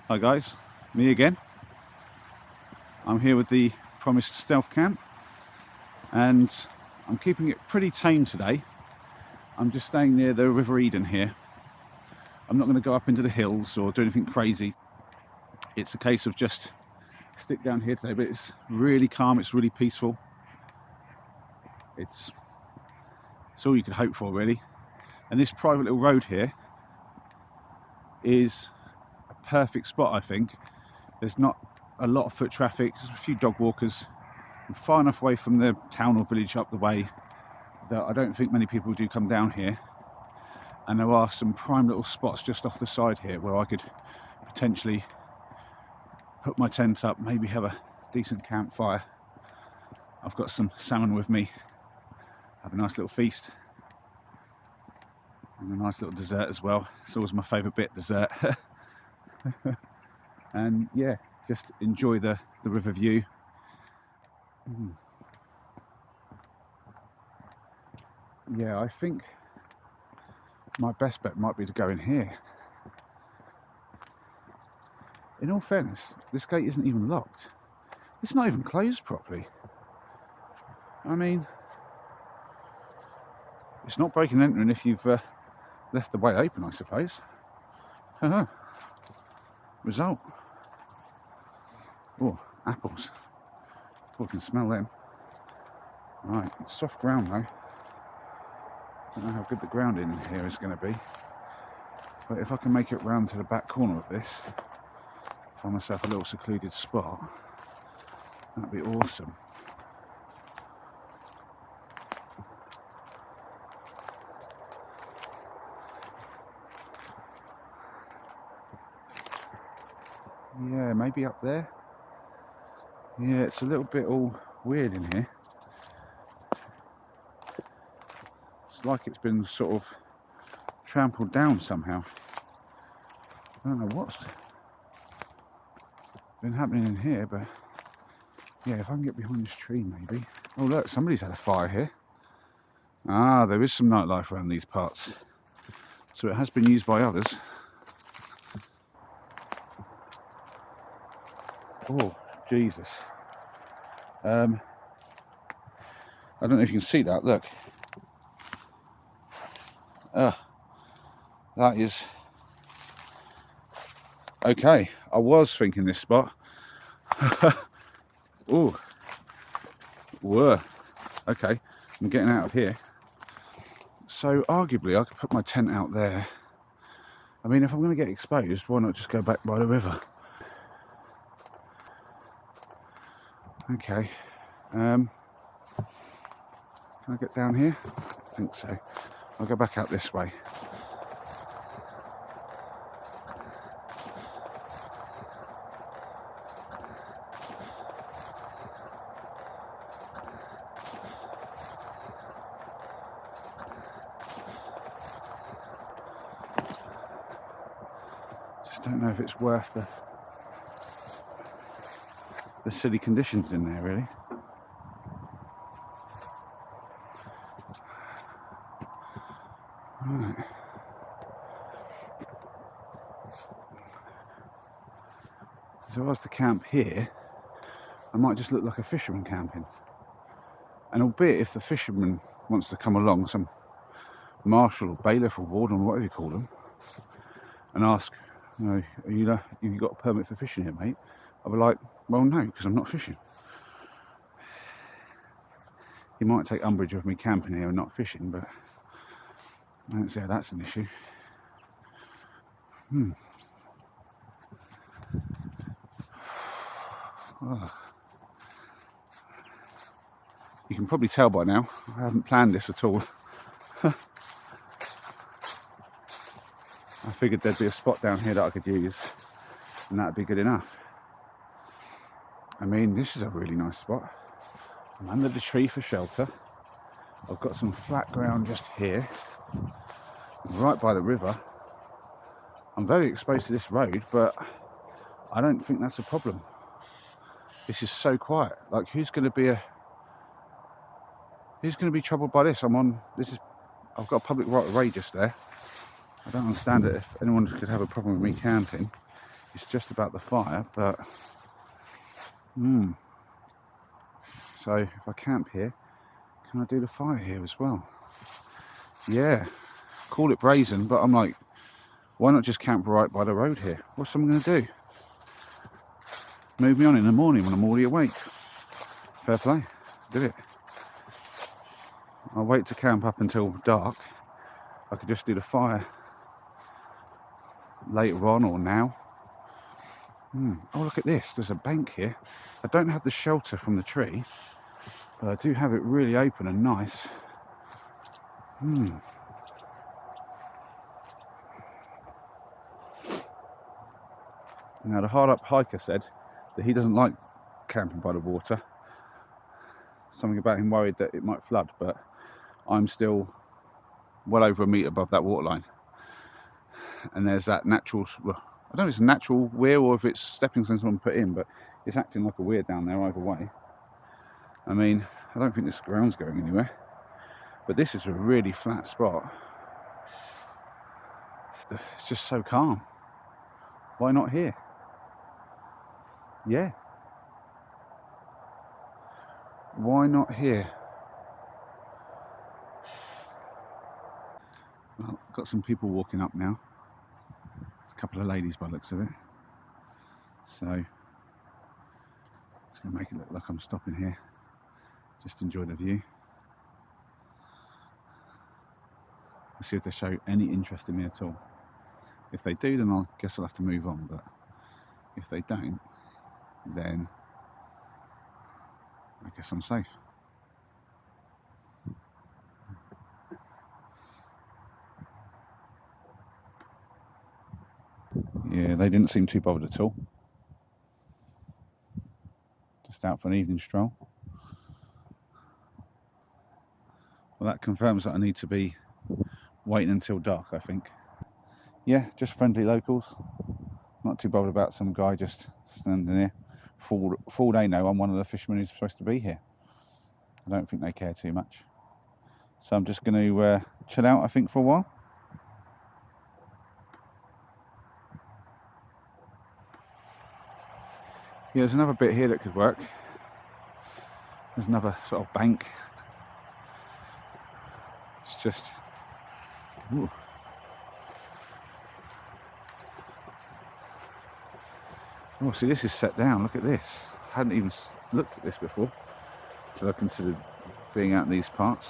Hi guys, me again. I'm here with the promised stealth camp and I'm keeping it pretty tame today. I'm just staying near the River Eden here. I'm not going to go up into the hills or do anything crazy. It's a case of just stick down here today, but it's really calm, it's really peaceful. It's all you could hope for really. And this private little road here is a perfect spot, I think. There's not a lot of foot traffic, just a few dog walkers. I'm far enough away from the town or village up the way that I don't think many people do come down here. And there are some prime little spots just off the side here where I could potentially put my tent up, maybe have a decent campfire. I've got some salmon with me, have a nice little feast and a nice little dessert as well. It's always my favourite bit, dessert. And yeah, just enjoy the river view. Yeah, I think my best bet might be to go in here. In all fairness, this gate isn't even locked. It's not even closed properly. I mean, it's not breaking and entering if you've left the way open, I suppose. Result. Oh, apples. Oh, I can smell them. Right, soft ground though. Don't know how good the ground in here is going to be. But if I can make it round to the back corner of this, find myself a little secluded spot, that'd be awesome. Yeah, maybe up there. Yeah, it's a little bit all weird in here. It's like it's been sort of trampled down somehow. I don't know what's been happening in here, but yeah, if I can get behind this tree maybe. Oh look, somebody's had a fire here. Ah, there is some nightlife around these parts. So it has been used by others. Oh, Jesus. I don't know if you can see that, look. That is... Okay, I was thinking this spot. Oh, whoa. Okay, I'm getting out of here. So arguably I could put my tent out there. I mean, if I'm going to get exposed, why not just go back by the river? Okay, can I get down here? I think so. I'll go back out this way. Just don't know if it's worth the silly conditions in there, really. Right. So if I was to camp here, I might just look like a fisherman camping. And albeit if the fisherman wants to come along, some marshal or bailiff or warden or whatever you call them, and ask, you know, have you got a permit for fishing here, mate? I'll be like, well, no, because I'm not fishing. He might take umbrage of me camping here and not fishing, but I don't see how that's an issue. Oh. You can probably tell by now, I haven't planned this at all. I figured there'd be a spot down here that I could use, and that'd be good enough. I mean, this is a really nice spot. I'm under the tree for shelter. I've got some flat ground just here, right by the river. I'm very exposed to this road, but I don't think that's a problem. This is so quiet. Like, who's going to be troubled by this? I've got a public right of way just there. I don't understand it. If anyone could have a problem with me camping It's just about the fire, but so if I camp here, can I do the fire here as well? Yeah, call it brazen, but I'm like, why not just camp right by the road here? What's someone going to do? Move me on in the morning when I'm already awake. Fair play, do it. I'll wait to camp up until dark. I could just do the fire later on or now. Oh, look at this, there's a bank here. I don't have the shelter from the tree, but I do have it really open and nice. Now the hard up hiker said that he doesn't like camping by the water. Something about him worried that it might flood, but I'm still well over a metre above that waterline. And there's that natural, well, I don't know if it's a natural weir or if it's stepping stones someone put in, but it's acting like a weir down there either way. I mean, I don't think this ground's going anywhere, but this is a really flat spot. It's just so calm. Why not here? Yeah. Why not here? Well, got some people walking up now. There's a couple of ladies by the looks of it. So, it's going to make it look like I'm stopping here. Just enjoy the view. Let's see if they show any interest in me at all. If they do, then I guess I'll have to move on. But if they don't, then I guess I'm safe. Yeah, they didn't seem too bothered at all. Just out for an evening stroll. Well, that confirms that I need to be waiting until dark, I think. Yeah, just friendly locals. Not too bothered about some guy just standing here. Full they know I'm one of the fishermen who's supposed to be here. I don't think they care too much. So I'm just going to chill out, I think, for a while. Yeah, there's another bit here that could work. There's another sort of bank. It's just... Ooh. Oh, see, this is set down. Look at this. I hadn't even looked at this before, till I considered being out in these parts.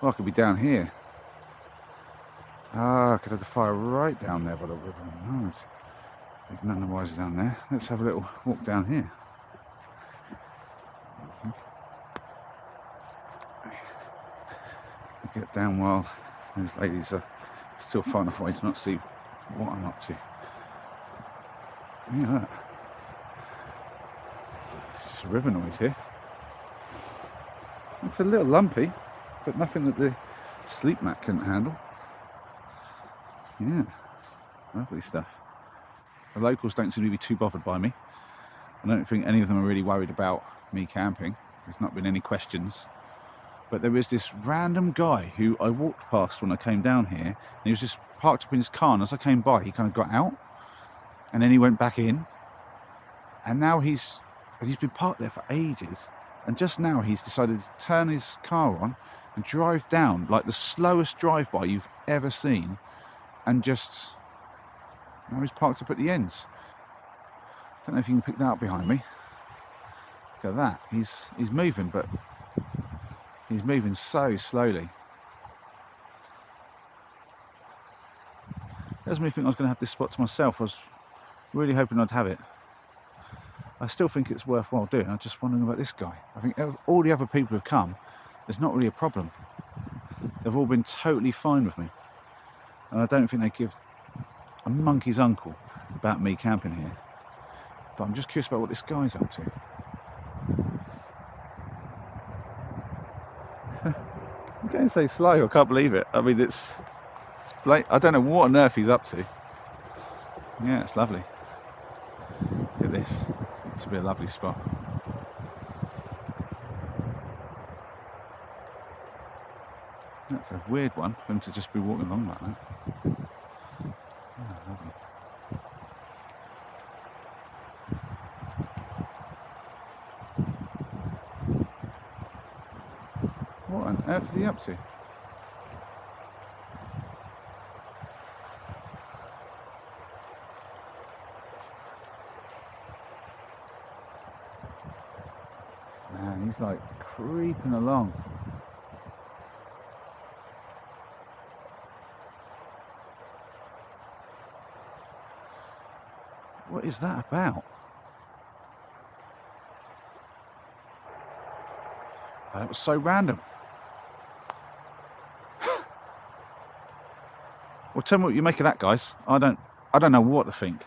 Oh, I could be down here. Ah, I could have the fire right down there by the river. Nice. There's none of the wires down there. Let's have a little walk down here. Get down while those ladies are still far enough away to not see what I'm up to. Yeah, it's just a river noise here. It's a little lumpy, but nothing that the sleep mat couldn't handle. Yeah, lovely stuff. The locals don't seem to be too bothered by me. I don't think any of them are really worried about me camping. There's not been any questions. But there is this random guy who I walked past when I came down here, and he was just parked up in his car, and as I came by he kind of got out and then he went back in, and now he's been parked there for ages, and just now he's decided to turn his car on and drive down like the slowest drive-by you've ever seen, and just now he's parked up at the ends. I don't know if you can pick that up behind me. Look at that. He's moving, but he's moving so slowly. Doesn't make me think I was going to have this spot to myself. I was really hoping I'd have it. I still think it's worthwhile doing. I'm just wondering about this guy. I think all the other people who've come, there's not really a problem. They've all been totally fine with me. And I don't think they give a monkey's uncle about me camping here. But I'm just curious about what this guy's up to. I'm getting so slow, I can't believe it. I mean, it's I don't know what on earth he's up to. Yeah, it's lovely. Look at this. This will be a lovely spot. That's a weird one for him to just be walking along like that. Oh, lovely. on earth is he up to? Man, he's like creeping along. What is that about? Oh, that was so random. Well, tell me what you make of that, guys. I don't know what to think.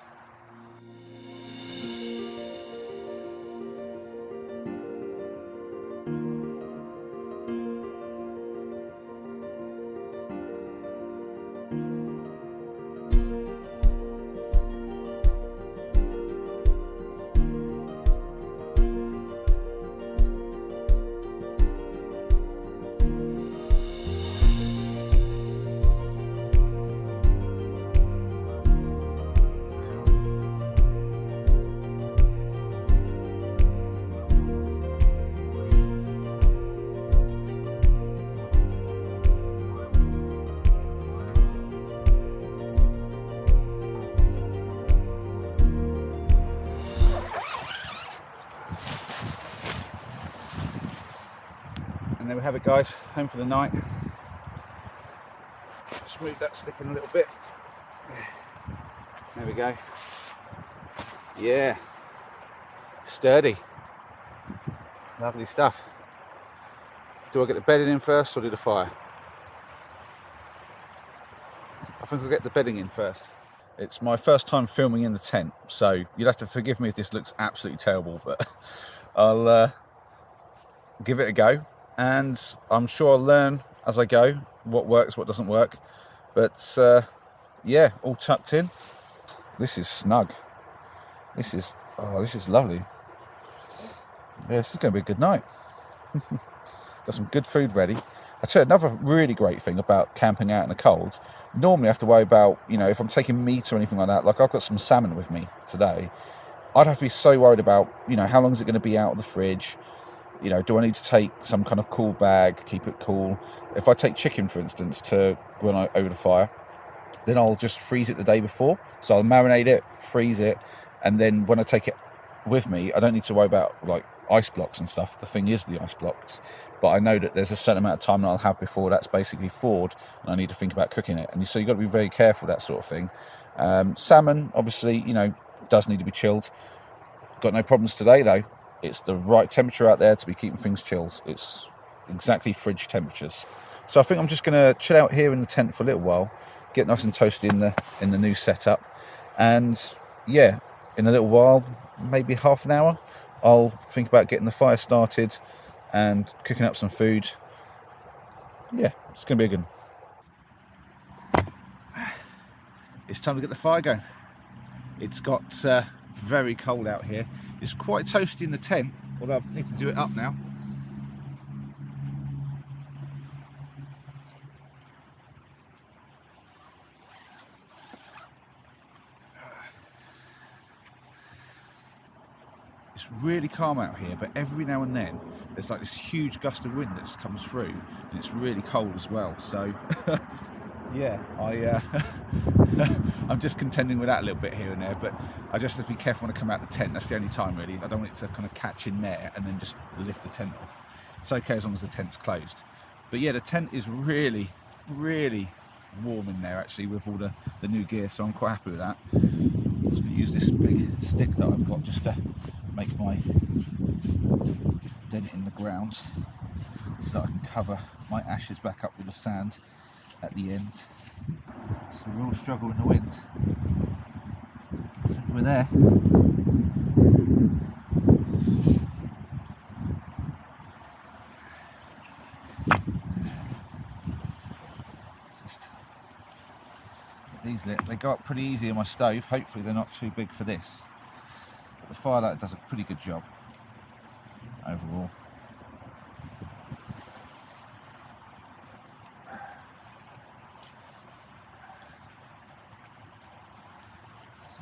And there we have it, guys, home for the night. Just move that stick in a little bit. There we go. Yeah, sturdy, lovely stuff. Do I get the bedding in first or do the fire? I think I'll get the bedding in first. It's my first time filming in the tent, so you'll have to forgive me if this looks absolutely terrible, but I'll give it a go. And I'm sure I'll learn as I go what works, what doesn't work. But yeah, all tucked in. This is snug. This is lovely. Yeah, this is going to be a good night. Got some good food ready. I tell you, another really great thing about camping out in the cold. Normally I have to worry about, you know, if I'm taking meat or anything like that. Like I've got some salmon with me today. I'd have to be so worried about, you know, how long is it going to be out of the fridge? You know, do I need to take some kind of cool bag, keep it cool? If I take chicken, for instance, to when I over the fire, then I'll just freeze it the day before. So I'll marinate it, freeze it, and then when I take it with me, I don't need to worry about like ice blocks and stuff. The thing is the ice blocks, but I know that there's a certain amount of time that I'll have before that's basically thawed, and I need to think about cooking it. And so you've got to be very careful with that sort of thing. Salmon, obviously, you know, does need to be chilled. Got no problems today though. It's the right temperature out there to be keeping things chilled. It's exactly fridge temperatures. So I think I'm just going to chill out here in the tent for a little while, get nice and toasty in the new setup, and yeah, in a little while, maybe half an hour, I'll think about getting the fire started and cooking up some food. Yeah, it's going to be a good one. It's time to get the fire going. It's got very cold out here. It's quite toasty in the tent, although I need to do it up now. It's really calm out here, but every now and then there's like this huge gust of wind that just comes through, and it's really cold as well. So yeah, I'm just contending with that a little bit here and there, but I just have to be careful when I come out the tent. That's the only time really. I don't want it to kind of catch in there and then just lift the tent off. It's okay as long as the tent's closed. But yeah, the tent is really, really warm in there actually with all the new gear, so I'm quite happy with that. I'm just going to use this big stick that I've got just to make my dent in the ground so that I can cover my ashes back up with the sand at the end. It's a real struggle in the wind. I think we're there. Just these lit. They go up pretty easy on my stove. Hopefully they're not too big for this. But the firelight does a pretty good job overall.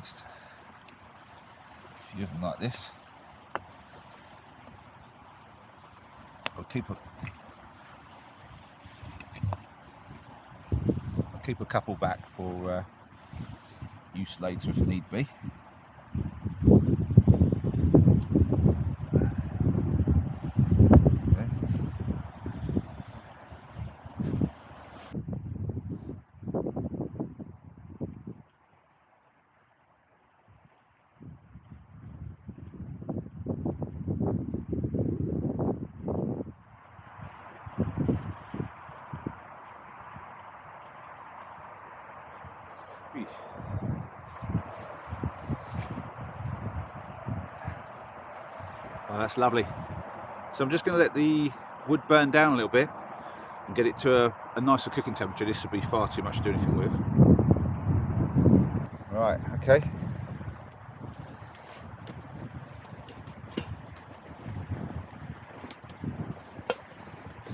Just a few of them like this. I'll keep keep a couple back for use later if need be. Oh, that's lovely. So I'm just going to let the wood burn down a little bit and get it to a nicer cooking temperature. This would be far too much to do anything with. Right, okay.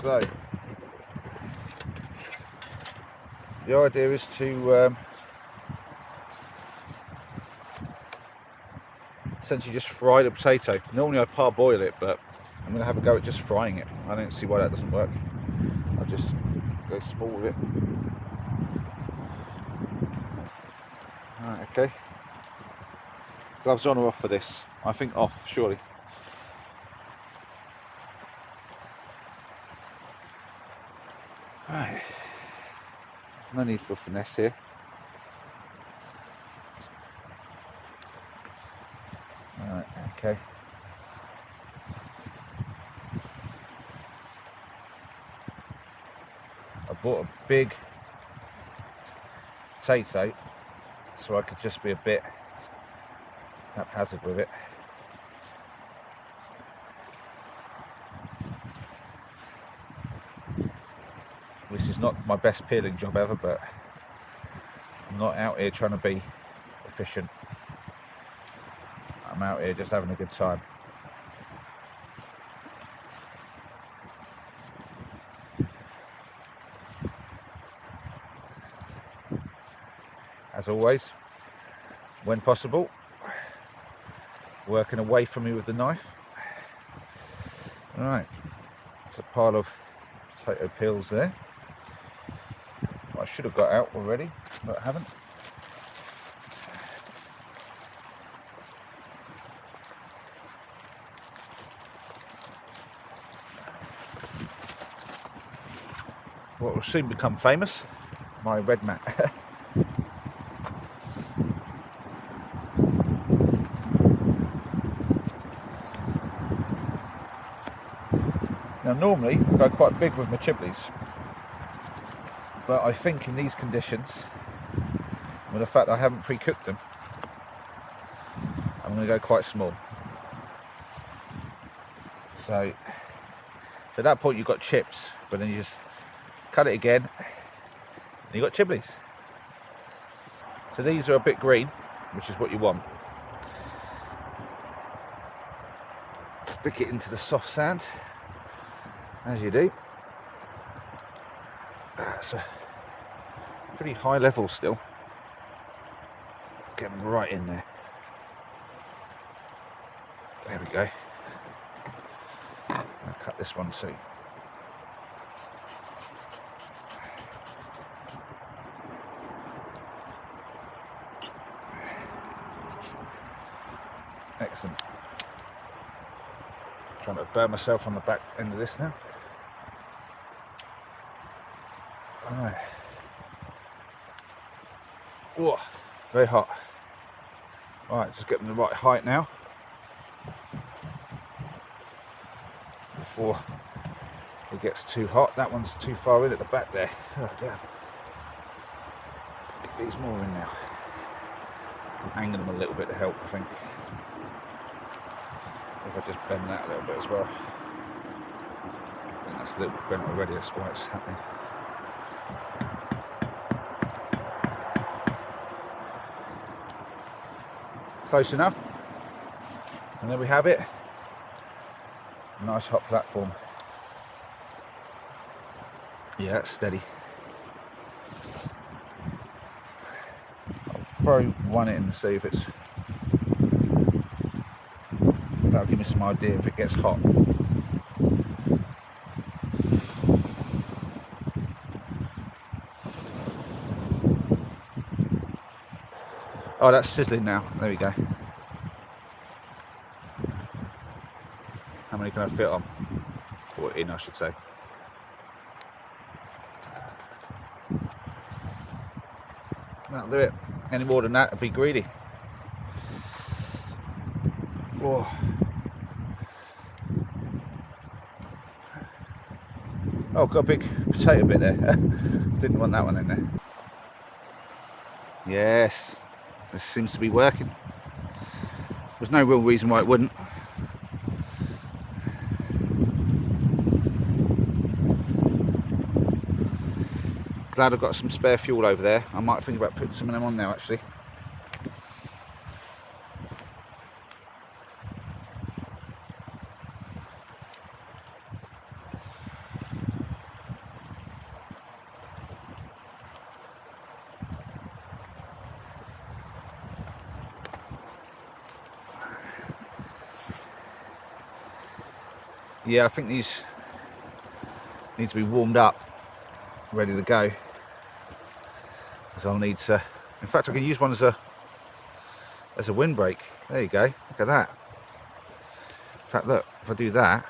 So the idea is to essentially just fry the potato. Normally I parboil it, but I'm going to have a go at just frying it. I don't see why that doesn't work. I'll just go small with it. Right, okay. Gloves on or off for this? I think off, surely. Right. No need for finesse here. Right, okay. I bought a big potato so I could just be a bit haphazard with it. This is not my best peeling job ever, but I'm not out here trying to be efficient. I'm out here just having a good time. As always, when possible, working away from me with the knife. Alright, it's a pile of potato peels there. I should have got out already, but I haven't. What will soon become famous, my red mat. Now normally I go quite big with my chibleys, but I think in these conditions, with the fact that I haven't pre-cooked them, I'm going to go quite small. So at that point you've got chips, but then you just cut it again and you've got chibleys. So these are a bit green, which is what you want. Stick it into the soft sand, as you do. That's a pretty high level still. Get them right in there. There we go. I'll cut this one too. Excellent. Trying to burn myself on the back end of this now. Alright. Oh, very hot. Alright, just get them the right height now. Before it gets too hot. That one's too far in at the back there. Oh damn. Get these more in now. I'm hanging them a little bit to help, I think. If I just bend that a little bit as well. I think that's a little bit bent already, that's why it's happening. Close enough. And there we have it. A nice hot platform. Yeah, that's steady. I'll throw one in and see if it's... That'll give me some idea if it gets hot. Oh, that's sizzling now. There we go. How many can I fit on? Or in, I should say. That'll do it. Any more than that would be greedy. Oh. Oh, got a big potato bit there. Didn't want that one in there. Yes, this seems to be working. There's no real reason why it wouldn't. Glad I've got some spare fuel over there. I might think about putting some of them on now actually. Yeah, I think these need to be warmed up, ready to go. Because I'll need to. In fact, I can use one as a windbreak. There you go. Look at that. In fact, look. If I do that,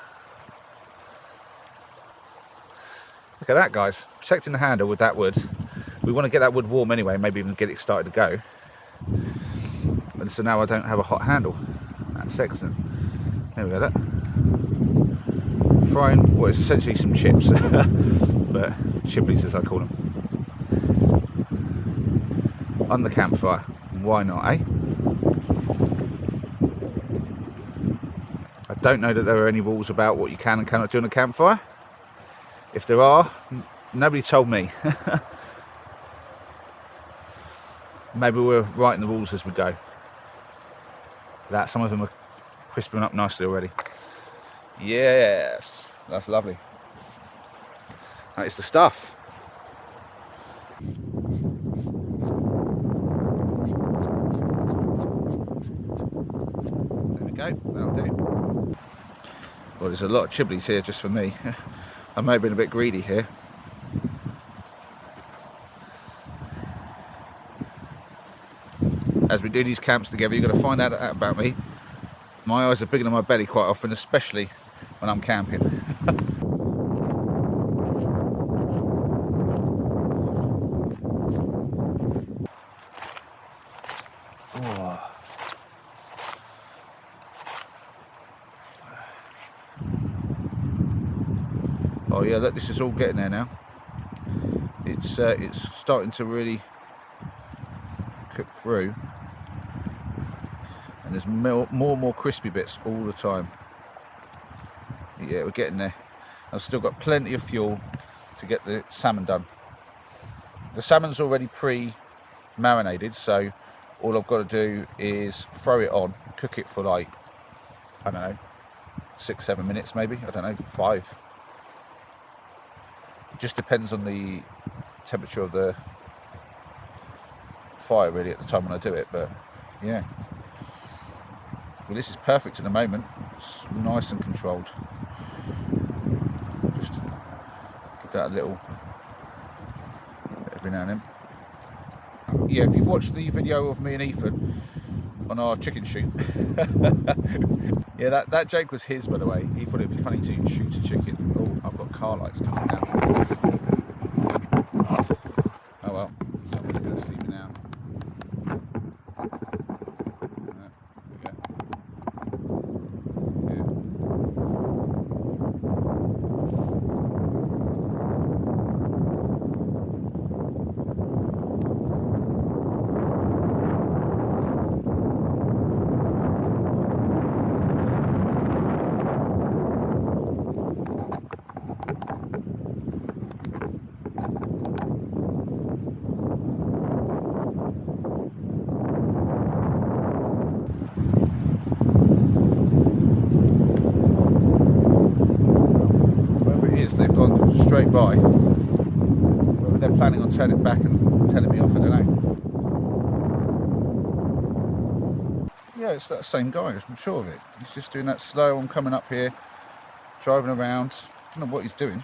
look at that, guys. Protecting the handle with that wood. We want to get that wood warm anyway. Maybe even get it started to go. And so now I don't have a hot handle. That's excellent. There we go. Look. Frying what is essentially some chips, but chippies as I call them, on the campfire. Why not, eh? I don't know that there are any rules about what you can and cannot do on a campfire. If there are, nobody told me. Maybe we're writing the rules as we go. That some of them are crisping up nicely already. Yes, that's lovely. That is the stuff. There we go, that'll do. Well, there's a lot of chibleys here just for me. I may have been a bit greedy here. As we do these camps together, you've got to find out about me. My eyes are bigger than my belly quite often, especially when I'm camping. Oh yeah, look, this is all getting there now. It's starting to really cook through, and there's more and more crispy bits all the time. Yeah, we're getting there. I've still got plenty of fuel to get the salmon done. The salmon's already pre-marinated, so all I've got to do is throw it on, cook it for like, I don't know, 6-7 minutes maybe, I don't know, 5. It just depends on the temperature of the fire really at the time when I do it, but yeah. Well, this is perfect at the moment. It's nice and controlled. Just give that a little every now and then. Yeah, if you've watched the video of me and Ethan on our chicken shoot, yeah, that joke was his, by the way. He thought it'd be funny to shoot a chicken. Oh, I've got car lights coming down. Oh well, someone's going to see me now. They've gone straight by. Whether they're planning on turning back and telling me off, I don't know. Yeah, it's that same guy, I'm sure of it. He's just doing that slow. I'm coming up here, driving around. I don't know what he's doing.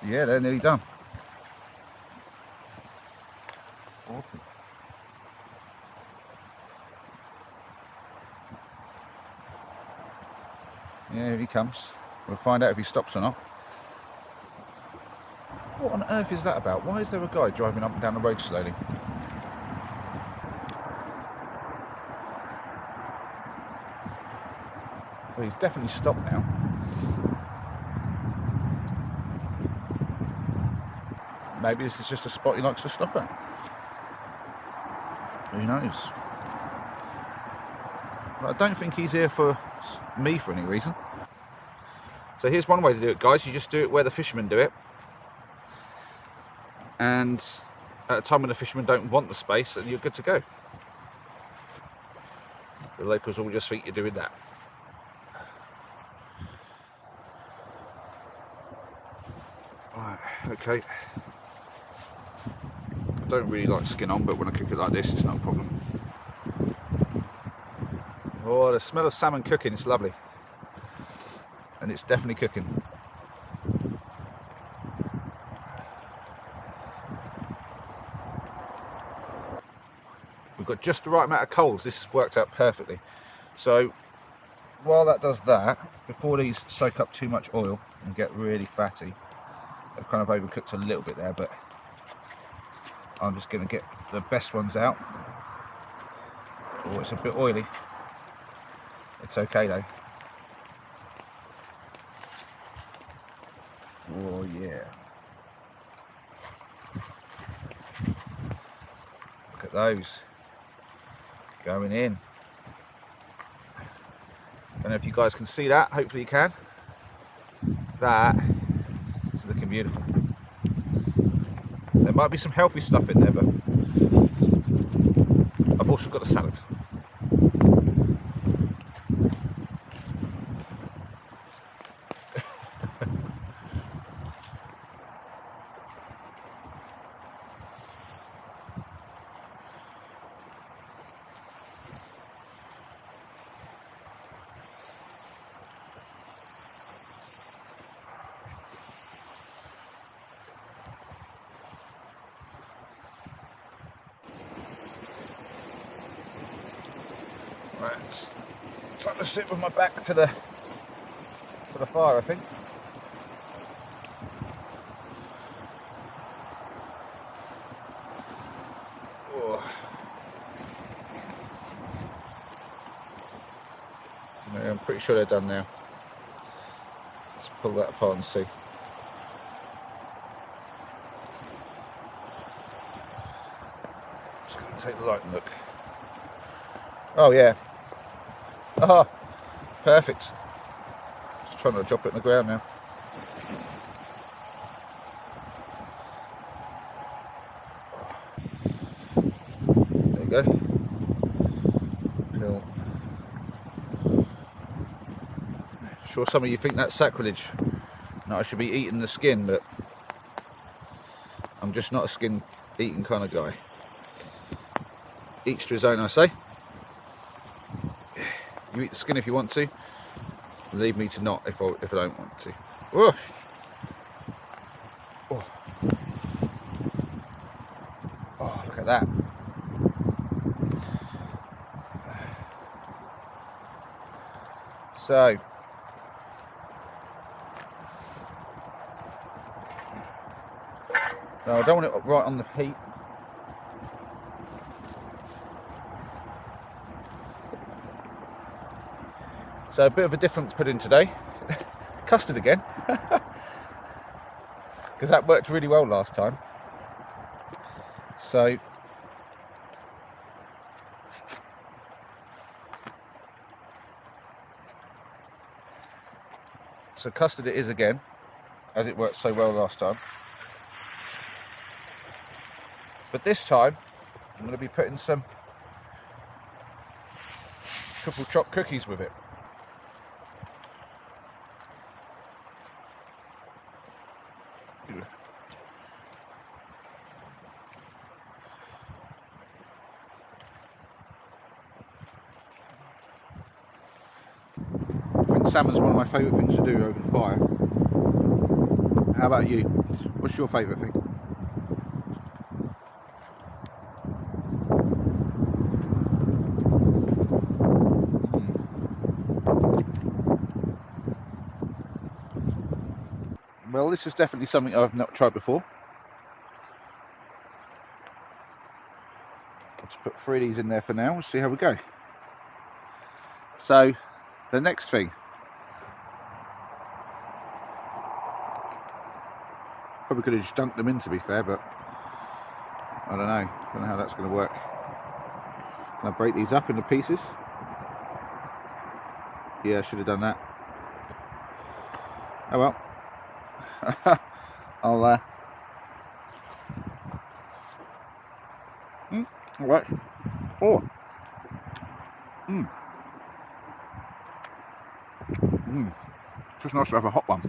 Yeah, they're nearly done. Awesome. Yeah, here he comes. We'll find out if he stops or not. What on earth is that about? Why is there a guy driving up and down the road slowly? Well, he's definitely stopped now. Maybe this is just a spot he likes to stop at. Who knows? But I don't think he's here for me for any reason. So here's one way to do it, guys. You just do it where the fishermen do it. And at a time when the fishermen don't want the space, then you're good to go. The locals will just think you're doing that. Right, okay. I don't really like skin on, but when I cook it like this, it's not a problem. Oh, the smell of salmon cooking is lovely. And it's definitely cooking. We've got just the right amount of coals. This has worked out perfectly. So while that does that, before these soak up too much oil and get really fatty, I've kind of overcooked a little bit there, but I'm just going to get the best ones out. Oh, it's a bit oily. It's okay though. Oh yeah. Look at those. Going in. Don't know if you guys can see that. Hopefully you can. That is looking beautiful. There might be some healthy stuff in there, but I've also got a salad. Right, trying to sit with my back to the fire, I think. Oh. Yeah, I'm pretty sure they're done now. Let's pull that apart and see. Just going to take the light and look. Oh yeah. Oh, perfect. Just trying to drop it on the ground now. There you go. Cool. Sure some of you think that's sacrilege. No, I should be eating the skin, but I'm just not a skin eating kind of guy. Each to his own, I say. You eat the skin if you want to. Leave me to not if I don't want to. Whoosh. Oh. Oh, look at that. So no, I don't want it right on the heat. So a bit of a different pudding today. Custard again. Because that worked really well last time. So custard it is again, as it worked so well last time. But this time I'm going to be putting some triple chocolate cookies with it. Salmon's one of my favourite things to do over the fire. How about you? What's your favourite thing? Well, this is definitely something I've not tried before. Let's put 3 of these in there for now. We'll see how we go. So, the next thing. Probably could have just dunked them in, to be fair, but I don't know. Don't know how that's going to work. Can I break these up into pieces? Yeah, I should have done that. Oh well. I'll all right. Oh. It's just nice to have a hot one.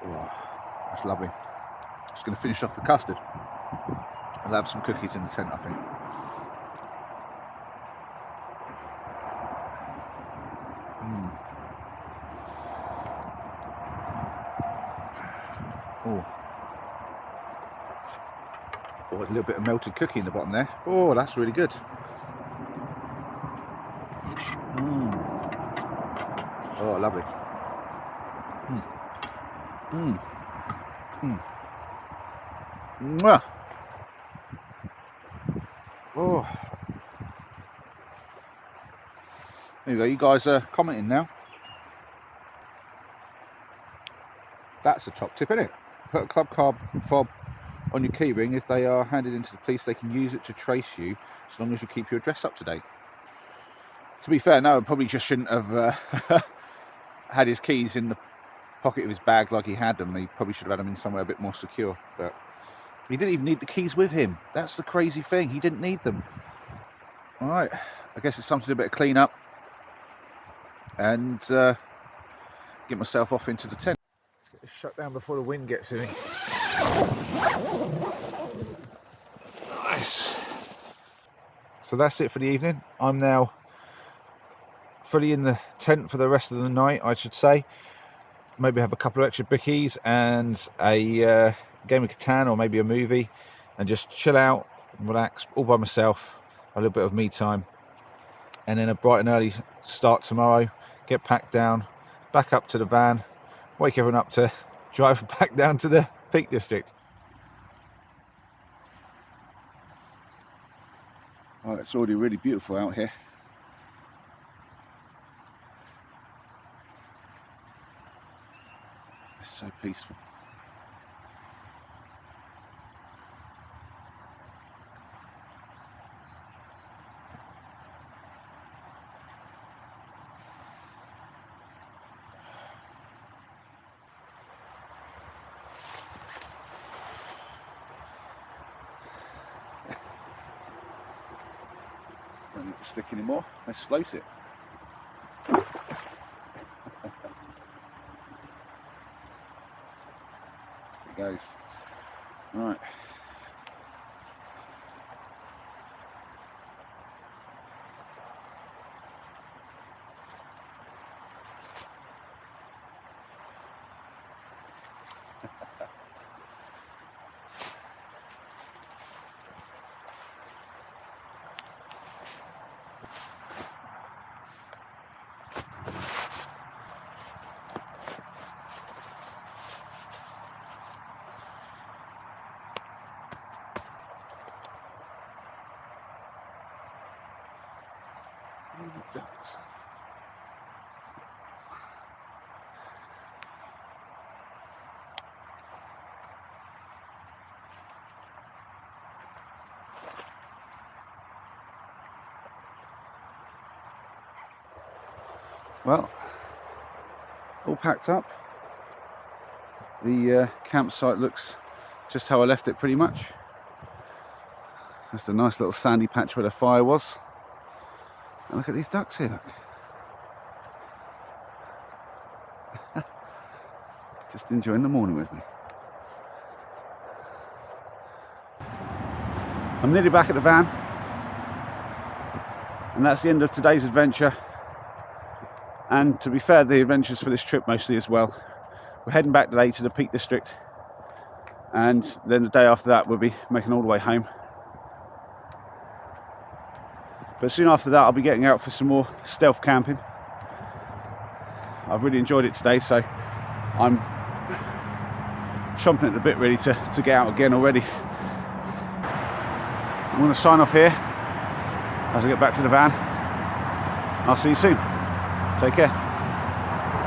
Oh, that's lovely. Just going to finish off the custard. I'll have some cookies in the tent, I think. Oh, a little bit of melted cookie in the bottom there. Oh, that's really good. Oh, lovely. Mwah. Oh. There you go, you guys are commenting now. That's a top tip, isn't it? Put a club card fob on your keyring. If they are handed into the police, they can use it to trace you as long as you keep your address up to date. To be fair, no, I probably just shouldn't have had his keys in the pocket of his bag like he had them. He probably should have had them in somewhere a bit more secure, but he didn't even need the keys with him. That's the crazy thing. He didn't need them. All right, I guess it's time to do a bit of clean up and get myself off into the tent. Let's get this shut down before the wind gets in me. Nice. So that's it for the evening. I'm now fully in the tent for the rest of the night, I should say. Maybe have a couple of extra bickies and a game of Catan or maybe a movie and just chill out, relax, all by myself, a little bit of me time, and then a bright and early start tomorrow, get packed down, back up to the van, wake everyone up to drive back down to the Peak District. Oh, it's already really beautiful out here. It's so peaceful. Don't need to stick anymore. Let's float it. It goes. Right. Well, all packed up. The campsite looks just how I left it pretty much. Just a nice little sandy patch where the fire was. And look at these ducks here, look. Just enjoying the morning with me. I'm nearly back at the van, and that's the end of today's adventure. And to be fair, the adventures for this trip mostly as well. We're heading back today to the Peak District, and then the day after that we'll be making all the way home. But soon after that I'll be getting out for some more stealth camping. I've really enjoyed it today, so I'm chomping at the bit really to get out again already. I'm going to sign off here as I get back to the van. I'll see you soon. Take care.